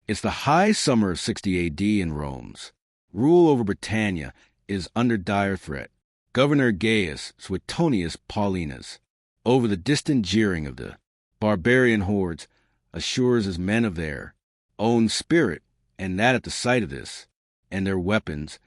It's the high summer of 60 AD in Rome's. Rule over Britannia is under dire threat. Governor Gaius Suetonius Paulinus, over the distant jeering of the barbarian hordes, assures his men of their own spirit, and that at the sight of this, and their weapons,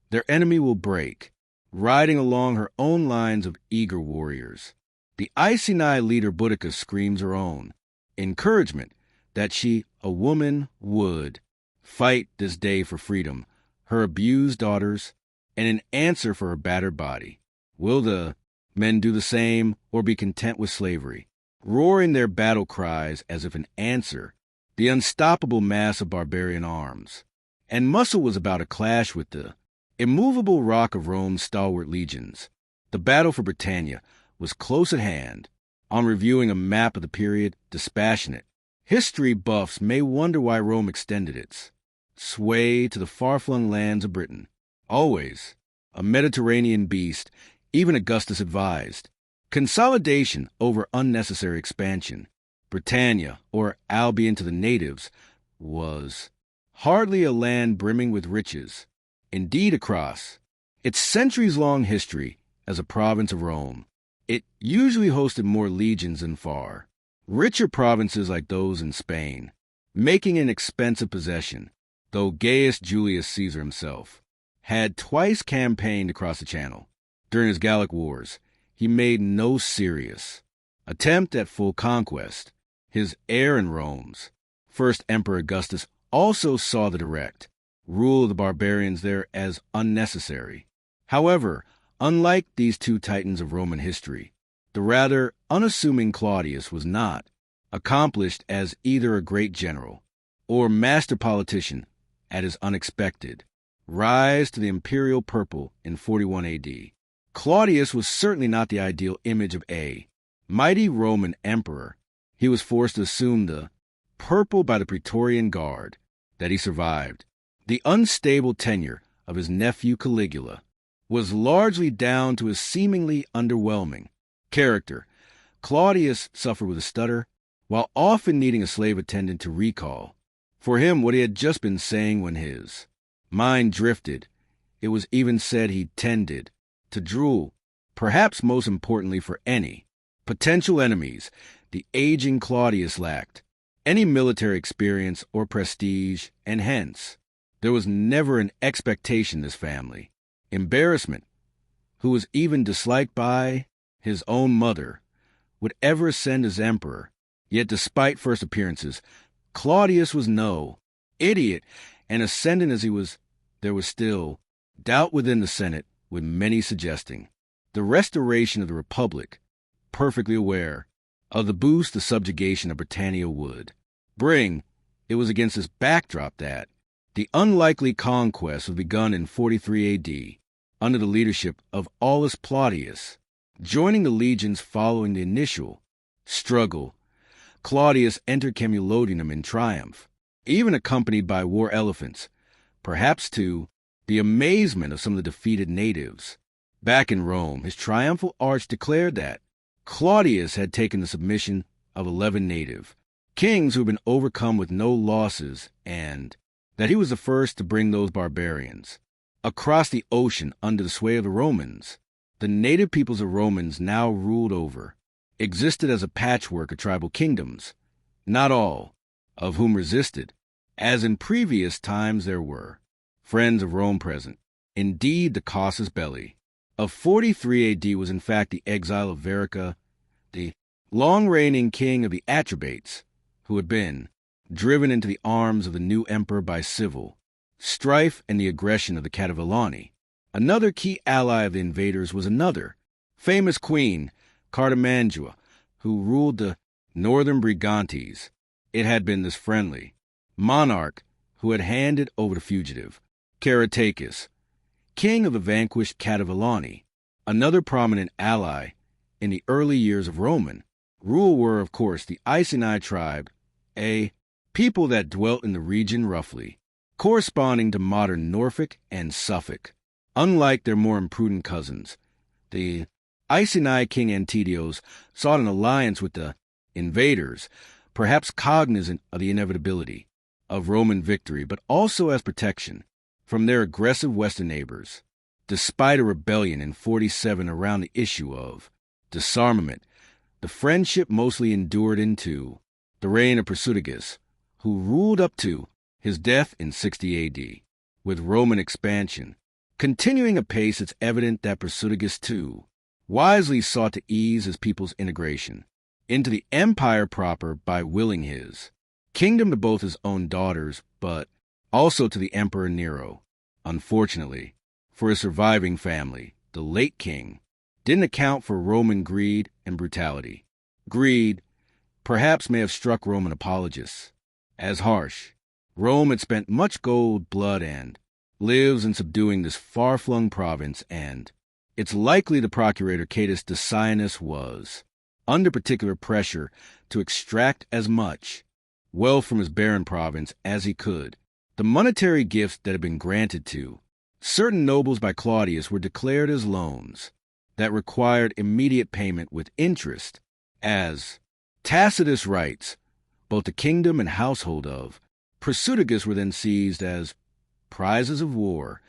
their enemy will break, riding along her own lines of eager warriors. The Iceni leader Boudica screams her own encouragement that she, a woman, would fight this day for freedom, her abused daughters, and an answer for her battered body. Will the men do the same or be content with slavery? Roaring their battle cries as if an answer, the unstoppable mass of barbarian arms. And muscle was about to clash with the immovable rock of Rome's stalwart legions. The battle for Britannia was close at hand. On reviewing a map of the period, dispassionate history buffs may wonder why Rome extended its sway to the far-flung lands of Britain. Always a Mediterranean beast, even Augustus advised consolidation over unnecessary expansion. Britannia, or Albion to the natives, was hardly a land brimming with riches. Indeed, across its centuries-long history as a province of Rome, it usually hosted more legions than far richer provinces like those in Spain, making an expensive possession, though Gaius Julius Caesar himself had twice campaigned across the Channel. During his Gallic Wars, he made no serious attempt at full conquest. His heir in Rome's first Emperor Augustus also saw the direct rule of the barbarians there as unnecessary. However, unlike these two titans of Roman history, the rather unassuming Claudius was not accomplished as either a great general or master politician at his unexpected rise to the imperial purple in 41 AD. Claudius was certainly not the ideal image of a mighty Roman emperor. He was forced to assume the purple by the Praetorian Guard. That he survived the unstable tenure of his nephew Caligula was largely down to his seemingly underwhelming character. Claudius suffered with a stutter, while often needing a slave attendant to recall for him what he had just been saying when his mind drifted. It was even said he tended to drool. Perhaps most importantly for any potential enemies, the aging Claudius lacked any military experience or prestige, and hence there was never an expectation this family. Embarrassment, who was even disliked by his own mother, would ever ascend as emperor. Yet despite first appearances, Claudius was no idiot, and ascendant as he was, there was still doubt within the Senate, with many suggesting the restoration of the Republic, perfectly aware of the boost the subjugation of Britannia would bring. It was against this backdrop that the unlikely conquest was begun in 43 AD under the leadership of Aulus Plautius. Joining the legions following the initial struggle, Claudius entered Camulodunum in triumph, even accompanied by war elephants, perhaps to the amazement of some of the defeated natives. Back in Rome, his triumphal arch declared that Claudius had taken the submission of 11 native kings who had been overcome with no losses, and that he was the first to bring those barbarians across the ocean under the sway of the Romans. The native peoples of Romans now ruled over existed as a patchwork of tribal kingdoms, not all of whom resisted. As in previous times, there were friends of Rome present. Indeed, the casus belli of 43 AD was in fact the exile of Verica, the long-reigning king of the Atrebates, who had been driven into the arms of the new emperor by civil strife and the aggression of the Cativalani. Another key ally of the invaders was another famous queen, Cartimandua, who ruled the northern Brigantes. It had been this friendly monarch who had handed over the fugitive Caratacus, king of the vanquished Cativalani. Another prominent ally in the early years of Roman rule were, of course, the Iceni tribe, a people that dwelt in the region roughly corresponding to modern Norfolk and Suffolk. Unlike their more imprudent cousins, the Iceni king Antidios sought an alliance with the invaders, perhaps cognizant of the inevitability of Roman victory, but also as protection from their aggressive western neighbors. Despite a rebellion in 47 around the issue of disarmament, the friendship mostly endured into the reign of Prasutagus, who ruled up to his death in 60 A.D. With Roman expansion continuing apace, it's evident that Prasutagus too wisely sought to ease his people's integration into the empire proper by willing his kingdom to both his own daughters, but also to the Emperor Nero. Unfortunately, for his surviving family, the late king didn't account for Roman greed and brutality. Greed perhaps may have struck Roman apologists as harsh. Rome had spent much gold, blood, and lives in subduing this far-flung province, and it's likely the procurator Catus Decianus was under particular pressure to extract as much wealth from his barren province as he could. The monetary gifts that had been granted to certain nobles by Claudius were declared as loans that required immediate payment with interest. As Tacitus writes, both the kingdom and household of Prasutagus were then seized as prizes of war,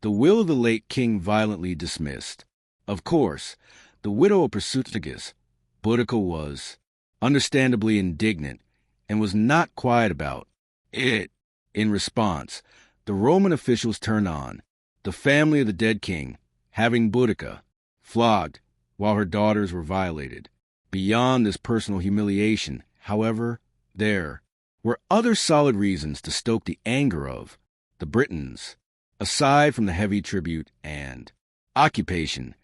the will of the late king violently dismissed. Of course, the widow of Prasutagus, Boudica, was understandably indignant and was not quiet about it. In response, the Roman officials turned on the family of the dead king, having Boudica flogged while her daughters were violated. Beyond this personal humiliation, however, there were other solid reasons to stoke the anger of the Britons. Aside from the heavy tribute and occupation,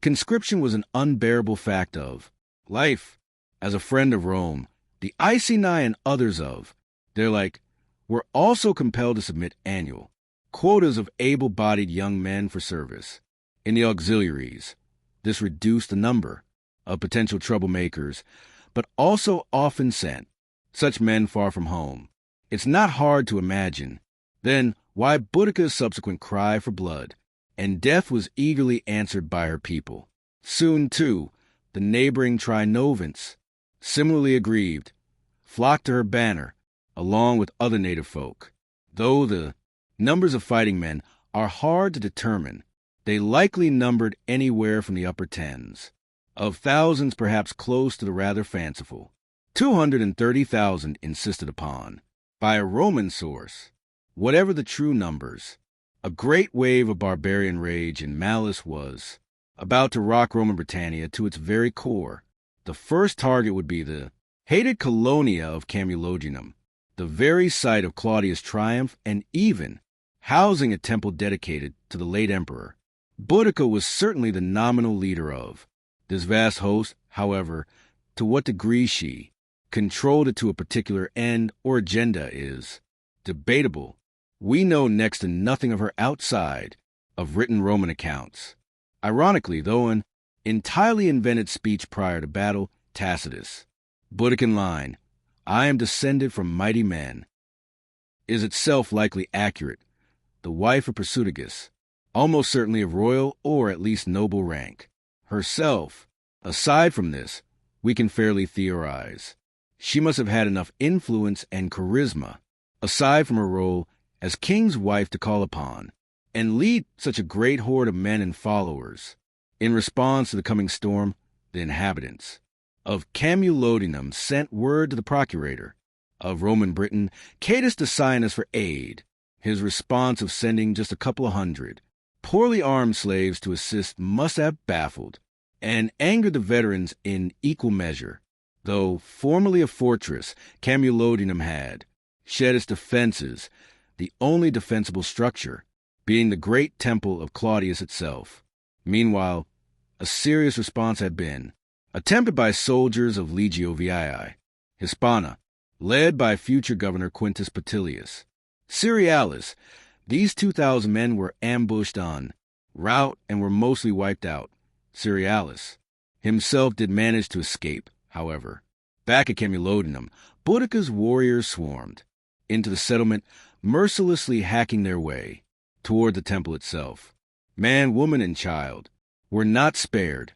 conscription was an unbearable fact of life. As a friend of Rome, the Iceni and others of their like were also compelled to submit annual quotas of able-bodied young men for service in the auxiliaries. This reduced the number of potential troublemakers, but also often sent such men far from home. It's not hard to imagine, then, why Boudica's subsequent cry for blood and death was eagerly answered by her people. Soon, too, the neighboring Trinovants, similarly aggrieved, flocked to her banner, along with other native folk. Though the numbers of fighting men are hard to determine, they likely numbered anywhere from the upper tens of thousands, perhaps close to the rather fanciful 230,000 insisted upon by a Roman source. Whatever the true numbers, a great wave of barbarian rage and malice was about to rock Roman Britannia to its very core. The first target would be the hated Colonia of Camulodunum, the very site of Claudius' triumph and even housing a temple dedicated to the late emperor. Boudica was certainly the nominal leader of this vast host. However, to what degree she controlled it to a particular end or agenda is debatable. We know next to nothing of her outside of written Roman accounts. Ironically, though an entirely invented speech prior to battle, Tacitus' Boudican line, "I am descended from mighty men," is itself likely accurate. The wife of Prasutagus, almost certainly of royal or at least noble rank. Herself, aside from this, we can fairly theorize. She must have had enough influence and charisma, aside from her role as king's wife, to call upon and lead such a great horde of men and followers. In response to the coming storm, the inhabitants of Camulodunum sent word to the procurator of Roman Britain, Catus Decianus, for aid. His response of sending just a couple of hundred poorly armed slaves to assist must have baffled and angered the veterans in equal measure. Though formerly a fortress, Camulodunum had shed its defenses, the only defensible structure being the great temple of Claudius itself. Meanwhile, a serious response had been attempted by soldiers of Legio Vii Hispana, led by future governor Quintus Petilius Cerealis. These 2,000 men were ambushed en route and were mostly wiped out. Cerealis himself did manage to escape, however. Back at Camulodunum, Boudica's warriors swarmed into the settlement, mercilessly hacking their way toward the temple itself. Man, woman, and child were not spared.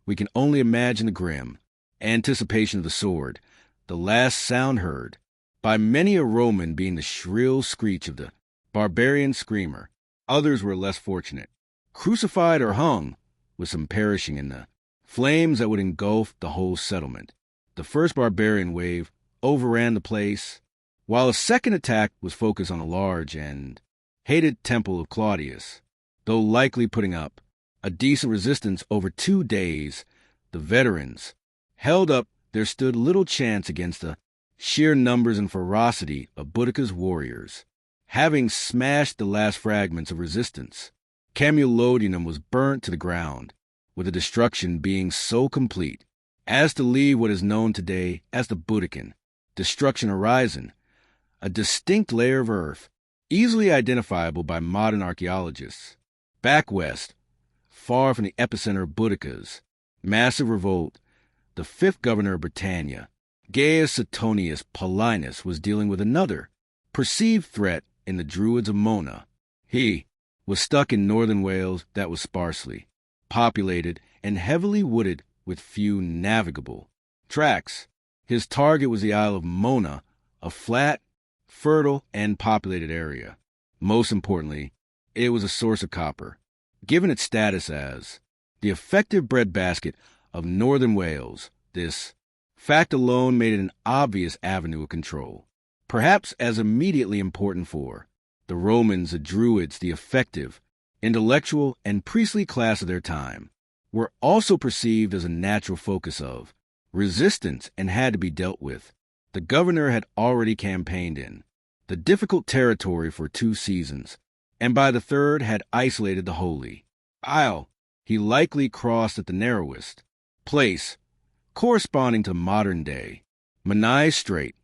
We can only imagine the grim anticipation of the sword, the last sound heard by many a Roman being the shrill screech of the barbarian screamer. Others were less fortunate, crucified or hung, with some perishing in the flames that would engulf the whole settlement. The first barbarian wave overran the place, while a second attack was focused on a large and hated temple of Claudius. Though likely putting up a decent resistance over 2 days, the veterans held up there stood little chance against the sheer numbers and ferocity of Boudicca's warriors. Having smashed the last fragments of resistance, Camulodunum was burnt to the ground, with the destruction being so complete as to leave what is known today as the Boudiccan destruction horizon, a distinct layer of earth, easily identifiable by modern archaeologists. Back west, far from the epicenter of Boudicca's massive revolt, the fifth governor of Britannia, Gaius Suetonius Paulinus, was dealing with another perceived threat in the Druids of Mona. He was stuck in northern Wales that was sparsely populated and heavily wooded with few navigable tracks. His target was the Isle of Mona, a flat, fertile, and populated area. Most importantly, it was a source of copper, given its status as the effective breadbasket of northern Wales. This fact alone made it an obvious avenue of control, perhaps as immediately important for the Romans, the Druids, the effective, intellectual, and priestly class of their time, were also perceived as a natural focus of resistance and had to be dealt with. The governor had already campaigned in the difficult territory for 2 seasons, and by the third had isolated the Holy Isle. He likely crossed at the narrowest place, corresponding to modern-day Menai Strait,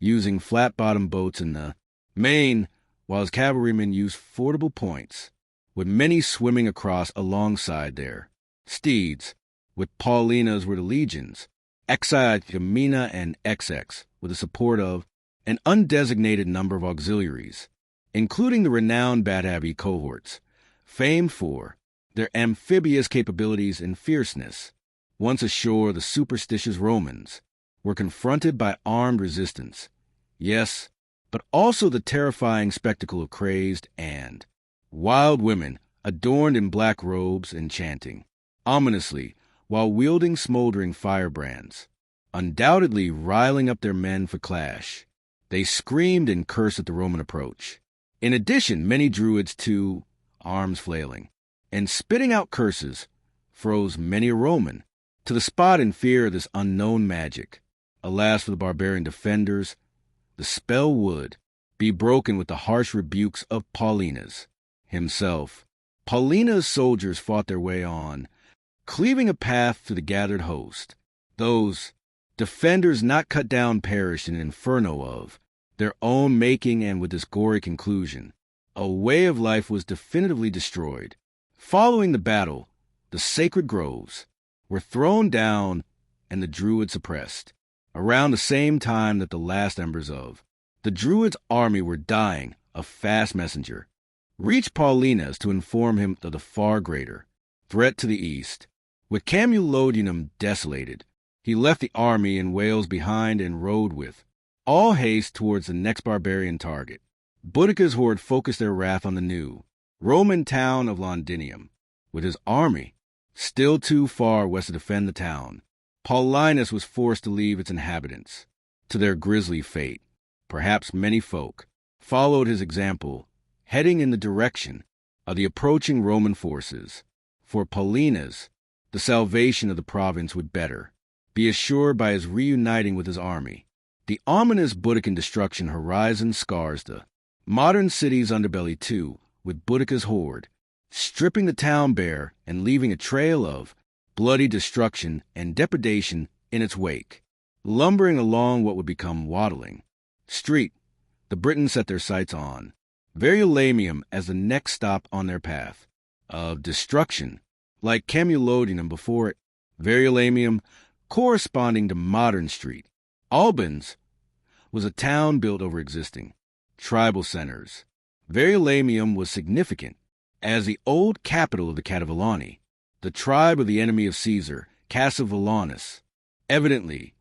using flat-bottomed boats in the main, while his cavalrymen used fordable points, with many swimming across alongside their steeds. With Paulinas were the legions, Exi Gemina and XX, with the support of an undesignated number of auxiliaries, including the renowned Batavi cohorts, famed for their amphibious capabilities and fierceness. Once ashore, the superstitious Romans were confronted by armed resistance, yes, but also the terrifying spectacle of crazed and wild women adorned in black robes and chanting ominously while wielding smoldering firebrands, undoubtedly riling up their men for clash. They screamed and cursed at the Roman approach. In addition, many Druids, too, arms flailing and spitting out curses, froze many a Roman to the spot in fear of this unknown magic. Alas for the barbarian defenders, the spell would be broken with the harsh rebukes of Paulinus himself. Paulina's soldiers fought their way on, cleaving a path to the gathered host. Those defenders not cut down perished in an inferno of their own making, and with this gory conclusion, a way of life was definitively destroyed. Following the battle, the sacred groves were thrown down and the Druids suppressed. Around the same time that the last embers of the Druids' army were dying, a fast messenger reached Paulinus to inform him of the far greater threat to the east. With Camulodunum desolated, he left the army in Wales behind and rode with all haste towards the next barbarian target. Boudicca's horde focused their wrath on the new Roman town of Londinium. With his army still too far west to defend the town, Paulinus was forced to leave its inhabitants to their grisly fate. Perhaps many folk followed his example, heading in the direction of the approaching Roman forces. For Paulinus, the salvation of the province would better be assured by his reuniting with his army. The ominous Boudiccan destruction horizon scars the modern city's underbelly too, with Boudicca's horde stripping the town bare and leaving a trail of bloody destruction and depredation in its wake. Lumbering along what would become Waddling Street, the Britons set their sights on Verulamium as the next stop on their path of destruction. Like Camulodunum before it, Verulamium, corresponding to modern Street, Albans, was a town built over existing tribal centers. Verulamium was significant as the old capital of the Catavillani, the tribe of the enemy of Caesar, Cassivellaunus. Evidently,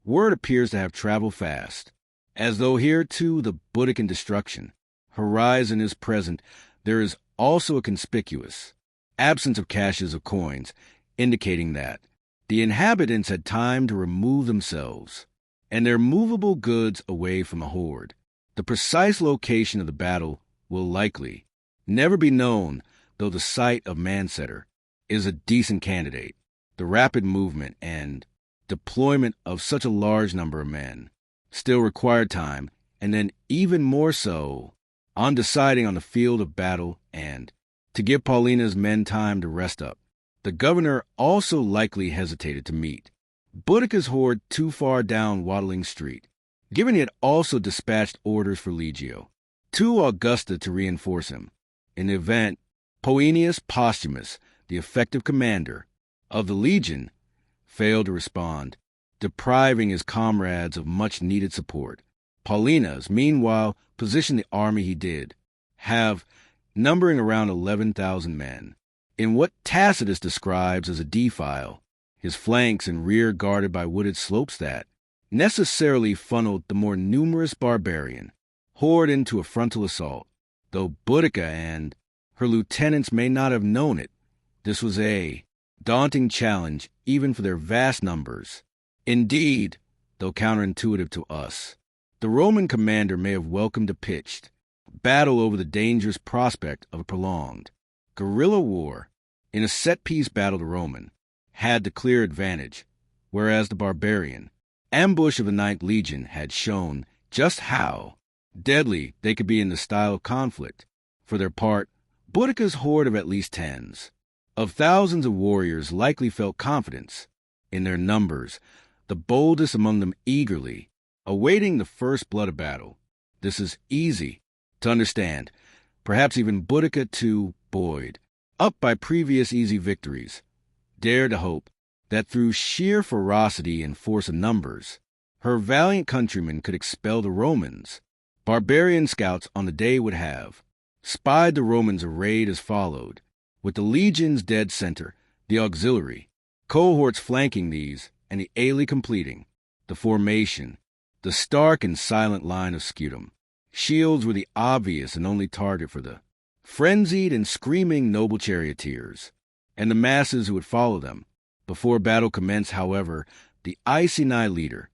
word appears to have traveled fast, As though here, too, the Boudiccan destruction horizon is present, there is also a conspicuous absence of caches of coins, indicating that the inhabitants had time to remove themselves and their movable goods away from the horde. The precise location of the battle will likely never be known, though the site of Mansetter is a decent candidate. The rapid movement and deployment of such a large number of men still required time, and then even more so on deciding on the field of battle and to give Paulina's men time to rest up. The governor also likely hesitated to meet Boudicca's horde too far down Waddling Street, given he had also dispatched orders for Legio to Augusta to reinforce him. In the event, Poenius Posthumus, the effective commander of the legion, failed to respond, depriving his comrades of much-needed support. Paulina's, meanwhile, positioned the army he did have, numbering around 11,000 men, in what Tacitus describes as a defile, his flanks and rear guarded by wooded slopes that necessarily funneled the more numerous barbarian horde into a frontal assault. Though Boudicca and her lieutenants may not have known it, this was a daunting challenge even for their vast numbers. Indeed, though counterintuitive to us, the Roman commander may have welcomed a pitched battle over the dangerous prospect of a prolonged guerrilla war. In a set-piece battle, the Roman had the clear advantage, whereas the barbarian ambush of the Ninth Legion had shown just how deadly they could be in the style of conflict. For their part, Boudicca's horde of at least tens of thousands of warriors likely felt confidence in their numbers, the boldest among them eagerly awaiting the first blood of battle. This is easy to understand. Perhaps even Boudicca, too, buoyed up by previous easy victories, dared to hope that through sheer ferocity and force of numbers, her valiant countrymen could expel the Romans. Barbarian scouts on the day would have spied the Romans arrayed as followed, with the legion's dead center, the auxiliary cohorts flanking these, and the aili completing the formation. The stark and silent line of scutum shields were the obvious and only target for the frenzied and screaming noble charioteers, and the masses who would follow them. Before battle commenced, however, the Iceni leader